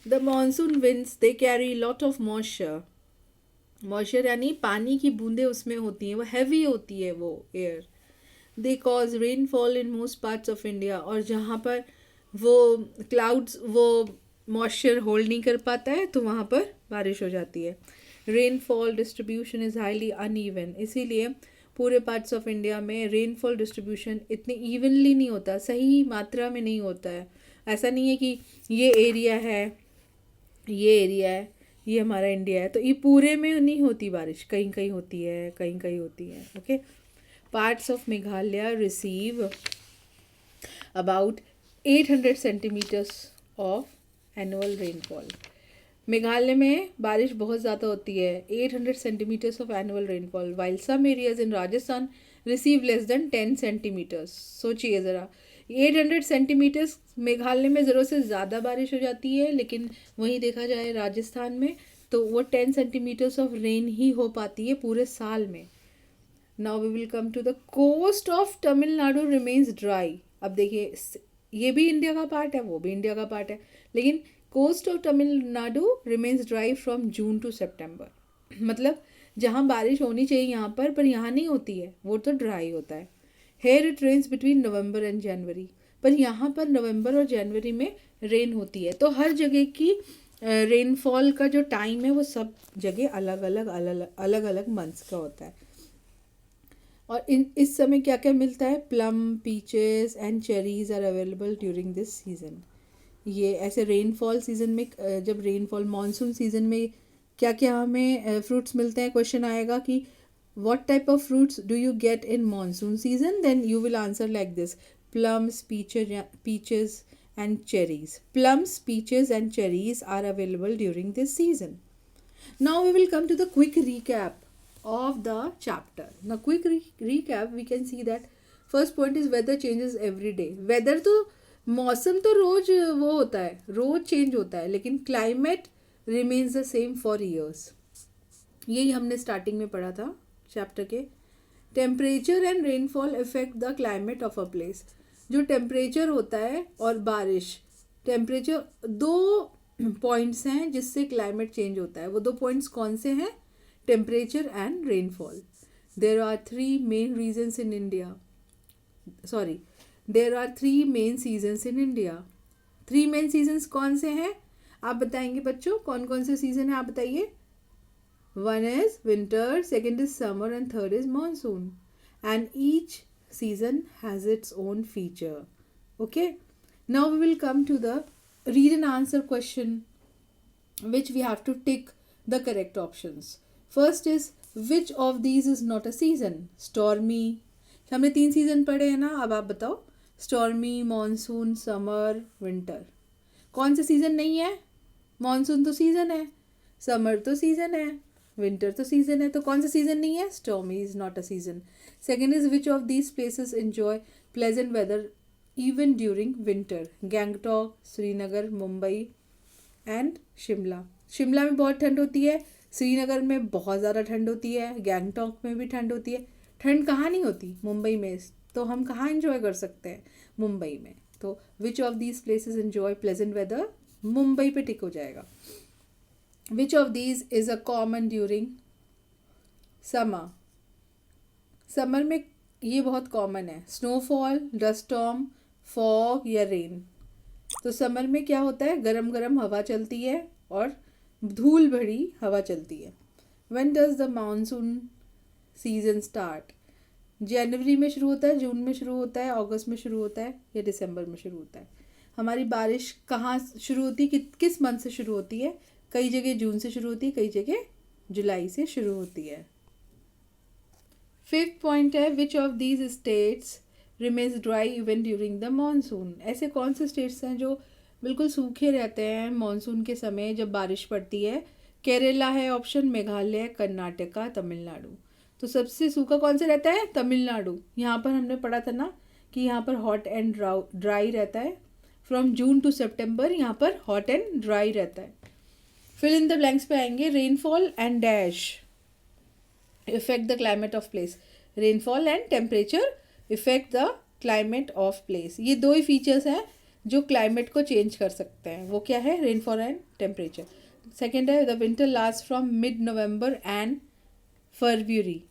The monsoon winds they carry lot of moisture. Moisture यानी पानी की बूंदें उसमें होती हैं, वो हैवी होती है वो air. They cause rainfall in most parts of India. और जहाँ पर वो क्लाउड्स वो मॉइस्चर होल्ड नहीं कर पाता है तो वहाँ पर बारिश हो जाती है. Rainfall distribution is highly uneven. इसीलिए पूरे पार्ट्स ऑफ इंडिया में रेनफॉल डिस्ट्रीब्यूशन इतने इवनली नहीं होता, सही मात्रा में नहीं होता है. ऐसा नहीं है कि ये एरिया है, ये एरिया है, ये हमारा इंडिया है, तो ये पूरे में नहीं होती बारिश. कहीं कहीं होती है, कहीं कहीं होती है. Okay. Parts of Meghalaya receive about 800 centimetres of annual rainfall. Meghalaya में बारिश बहुत ज़्यादा होती है, 800 centimetres of annual rainfall, while some areas in Rajasthan receive less than 10 centimetres. सोचिए ज़रा, 800 सेंटीमीटर्स मेघालय में ज़रूरत से ज़्यादा बारिश हो जाती है, लेकिन वहीं देखा जाए राजस्थान में तो वो 10 सेंटीमीटर्स ऑफ रेन ही हो पाती है पूरे साल में. Now we will come to the coast of Tamil Nadu remains dry. अब देखिए, ये भी इंडिया का पार्ट है, वो भी इंडिया का पार्ट है, लेकिन coast of Tamil Nadu remains dry from June to September. मतलब जहाँ बारिश होनी चाहिए यहाँ पर यहाँ नहीं होती है, वो तो ड्राई होता है. Here it rains between November and January. पर यहाँ पर नवंबर और जनवरी में रेन होती है. तो हर जगह की रेनफॉल का जो टाइम है वो सब जगह अलग अलग मंथ्स का होता है. और इस समय क्या क्या मिलता है? Plum, peaches and cherries are available during this season. ये ऐसे रेनफॉल सीजन में, जब रेनफॉल मानसून सीजन में क्या क्या हमें फ्रूट्स मिलते हैं. क्वेश्चन आएगा कि what type of fruits do you get in monsoon season, then you will answer like this: plums, peaches and cherries. Plums, peaches and cherries are available during this season. Now we will come to the quick recap of the chapter. Now quick recap, we can see that first point is weather changes every day. Weather तो मौसम तो रोज वो होता है, रोज change होता है, लेकिन climate remains the same for years. यही हमने स्टार्टिंग में पढ़ा था चैप्टर के. Temperature and rainfall effect the climate of a place. जो टेम्परेचर होता है और बारिश, टेम्परेचर दो पॉइंट्स हैं जिससे क्लाइमेट चेंज होता है. वो दो पॉइंट्स कौन से हैं? Temperature and rainfall. There are three main regions in India. Sorry, there are three main seasons in India. Three main seasons कौन से हैं आप बताएंगे बच्चों? कौन कौन से सीजन है आप बताइए? One is winter, second is summer and third is monsoon. And each season has its own feature. Okay. Now we will come to the read and answer question, which we have to tick the correct options. First is, which of these is not a season? Stormy. हमने 3 season पढ़े हैं ना, अब आप बताओ. Stormy, monsoon, summer, winter. कौन से season नहीं है? मॉनसून तो सीजन है, समर तो सीजन है, विंटर तो सीजन है, तो कौन सा सीजन नहीं है? Stormy is not a season. Second is, which of these places enjoy pleasant weather even during winter? Gangtok, Srinagar, Mumbai and Shimla. Shimla में बहुत ठंड होती है, श्रीनगर में बहुत ज़्यादा ठंड होती है, गैंगटॉक में भी ठंड होती है. ठंड कहाँ नहीं होती? मुंबई में. तो हम कहाँ एंजॉय कर सकते हैं? मुंबई में. तो which of these places enjoy pleasant weather? Mumbai पे टिक हो जाएगा. Which of these is a common during summer? Summer में ये बहुत कॉमन है. स्नोफॉल, डस्ट स्टॉर्म, फॉग या रेन. तो समर में क्या होता है? गरम गरम हवा चलती है और धूल भरी हवा चलती है. When does the monsoon season start? जनवरी में शुरू होता है, जून में शुरू होता है, अगस्त में शुरू होता है या दिसंबर में शुरू होता है? हमारी बारिश कहाँ शुरू होती है? किस मंथ से शुरू होती है? कई जगह जून से शुरू होती है, कई जगह जुलाई से शुरू होती है. फिफ्थ पॉइंट है, विच of these states remains dry even during the monsoon? ऐसे कौन से स्टेट्स हैं जो बिल्कुल सूखे रहते हैं मानसून के समय जब बारिश पड़ती है? केरला है ऑप्शन, मेघालय, कर्नाटका, तमिलनाडु. तो सबसे सूखा कौन सा रहता है? तमिलनाडु. यहाँ पर हमने पढ़ा था ना कि यहाँ पर हॉट एंड ड्राई रहता है. फ्रॉम जून टू सितंबर यहाँ पर हॉट एंड ड्राई रहता है. फिल इन द ब्लैंक्स पे आएंगे. Rainfall and dash effect the climate of place. Rainfall and temperature effect the climate of place. ये दो ही फीचर्स हैं जो क्लाइमेट को चेंज कर सकते हैं, वो क्या है? Rainfall and temperature. सेकेंड है the winter last from mid November and February.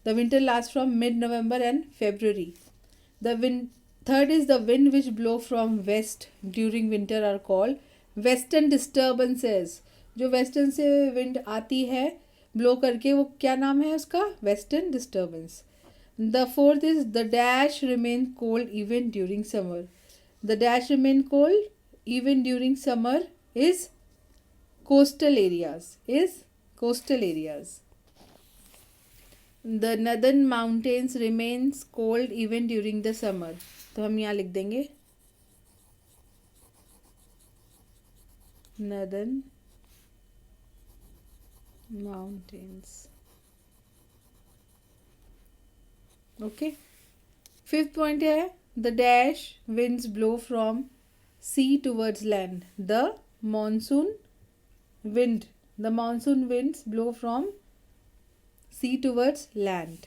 The winter last from mid November and February. The wind third is the wind which blow from west during winter are called western disturbances. जो western से wind आती है blow करके, वो क्या नाम है उसका? Western disturbance. The fourth is the dash remain cold even during summer. The dash remain cold even during summer is coastal areas. The northern mountains remains cold even during the summer. तो हम यहाँ लिख देंगे northern mountains. Okay. Fifth point है the dash winds blow from sea towards land. The monsoon winds blow from sea towards land.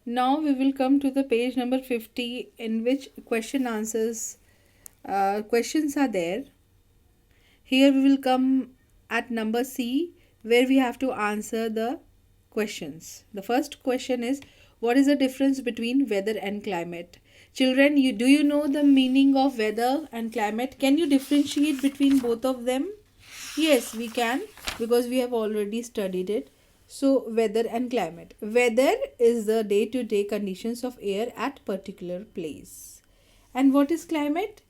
Now we will come to the page number 50 in which questions are there. Here we will come at number C where we have to answer the questions. The first question is, what is the difference between weather and climate? Children, do you know the meaning of weather and climate? Can you differentiate between both of them? Yes, we can, because we have already studied it. So weather and climate. Weather is the day-to-day conditions of air at particular place. And what is climate?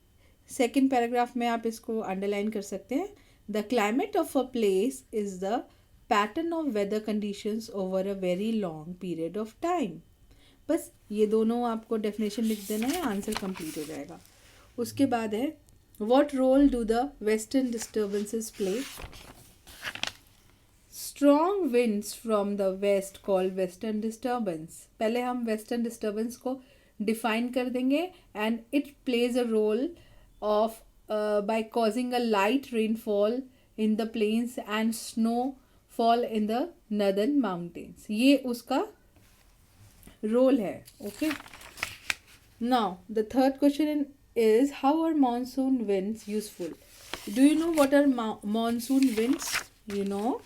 Second paragraph में आप इसको underline कर सकते हैं. The climate of a place is the pattern of weather conditions over a very long period of time. बस ये दोनों आपको definition लिख देना है, आंसर complete हो जाएगा. उसके बाद है what role do the western disturbances play? Strong winds from the west called western disturbance. पहले हम western disturbance को define कर देंगे and it plays a role of by causing a light rainfall in the plains and snowfall in the northern mountains. ये उसका role है. Okay. Now the third question is, how are monsoon winds useful? Do you know what are monsoon winds? You know?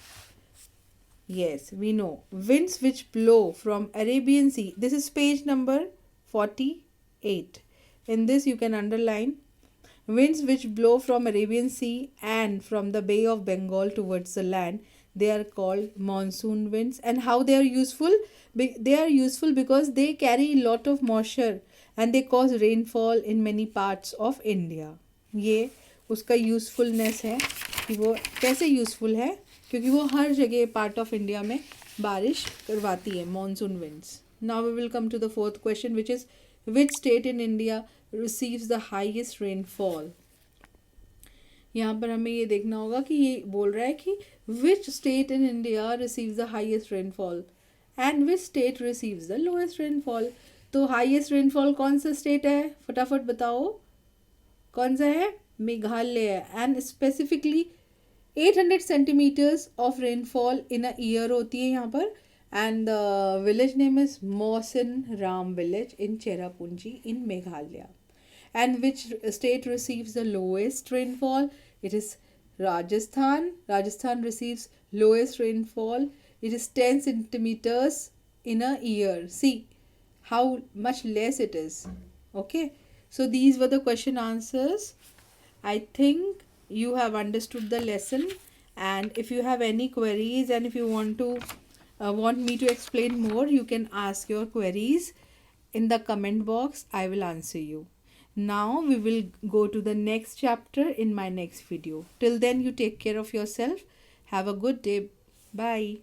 Yes, we know. Winds which blow from Arabian Sea. This is page number 48. In this you can underline winds which blow from Arabian Sea and from the Bay of Bengal towards the land. They are called monsoon winds. And how they are useful? They are useful because they carry a lot of moisture and they cause rainfall in many parts of India. ये उसका usefulness है कि वो कैसे useful है, क्योंकि वो हर जगह पार्ट ऑफ इंडिया में बारिश करवाती है. Monsoon winds. Now we will come to the fourth question which is which state in India receives the highest rainfall. यहाँ पर हमें ये देखना होगा कि ये बोल रहा है कि which state in India receives the highest rainfall and which state receives the lowest rainfall. तो हाईएस्ट रेनफॉल कौन सा स्टेट है? फटाफट बताओ कौन सा है? Meghalaya. And specifically 800 centimetres of rainfall in a year होती है यहाँ पर. And the village name is Mawsynram village in Cherrapunji in Meghalaya. And which state receives the lowest rainfall? It is Rajasthan. Rajasthan receives lowest rainfall. It is 10 centimeters in a year. See how much less it is. Okay, so these were the question answers. I think you have understood the lesson, and if you have any queries and if you want me to explain more, you can ask your queries in the comment box. I will answer you. Now we will go to the next chapter in my next video. Till then, you take care of yourself. Have a good day. Bye.